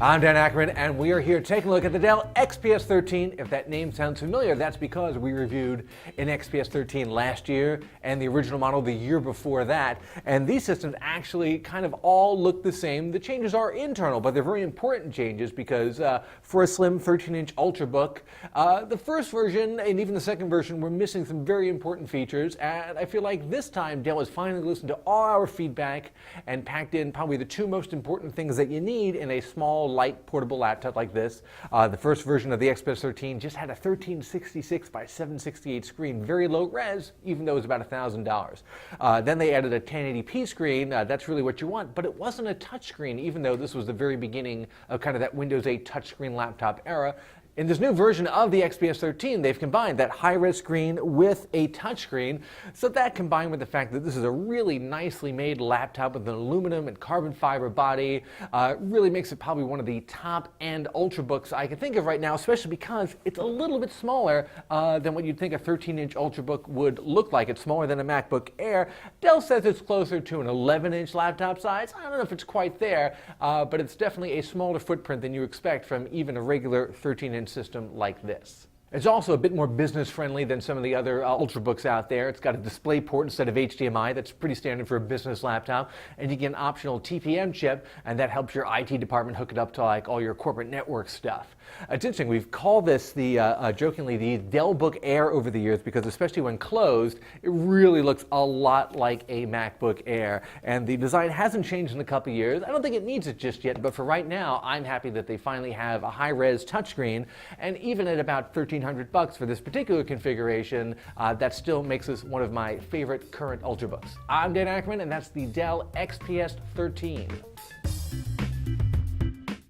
I'm Dan Ackerman, and we are here taking a look at the Dell XPS 13. If that name sounds familiar, that's because we reviewed an XPS 13 last year and the original model the year before that. And these systems actually kind of all look the same. The changes are internal, but they're very important changes because for a slim 13-inch ultrabook, the first version and even the second version were missing some very important features. And I feel like this time Dell has finally listened to all our feedback and packed in probably the two most important things that you need in a small, light, portable laptop like this. The first version of the XPS 13 just had a 1366 by 768 screen, very low res, even though it was about $1,000. Then they added a 1080p screen. That's really what you want, but it wasn't a touchscreen, even though this was the very beginning of kind of that Windows 8 touchscreen laptop era. In this new version of the XPS 13, they've combined that high-res screen with a touchscreen. So that, combined with the fact that this is a really nicely made laptop with an aluminum and carbon fiber body, really makes it probably one of the top-end ultrabooks I can think of right now, especially because it's a little bit smaller than what you'd think a 13-inch ultrabook would look like. It's smaller than a MacBook Air. Dell says it's closer to an 11-inch laptop size. I don't know if it's quite there, but it's definitely a smaller footprint than you expect from even a regular 13-inch system like this. It's also a bit more business friendly than some of the other ultrabooks out there. It's got a display port instead of HDMI. That's pretty standard for a business laptop. And you get an optional TPM chip, and that helps your IT department hook it up to like all your corporate network stuff. It's interesting. We've called this jokingly the Dell Book Air over the years because, especially when closed, it really looks a lot like a MacBook Air. And the design hasn't changed in a couple of years. I don't think it needs it just yet, but for right now, I'm happy that they finally have a high-res touchscreen. And even at about $1,300 for this particular configuration, that still makes this one of my favorite current ultrabooks. I'm Dan Ackerman, and that's the Dell XPS 13.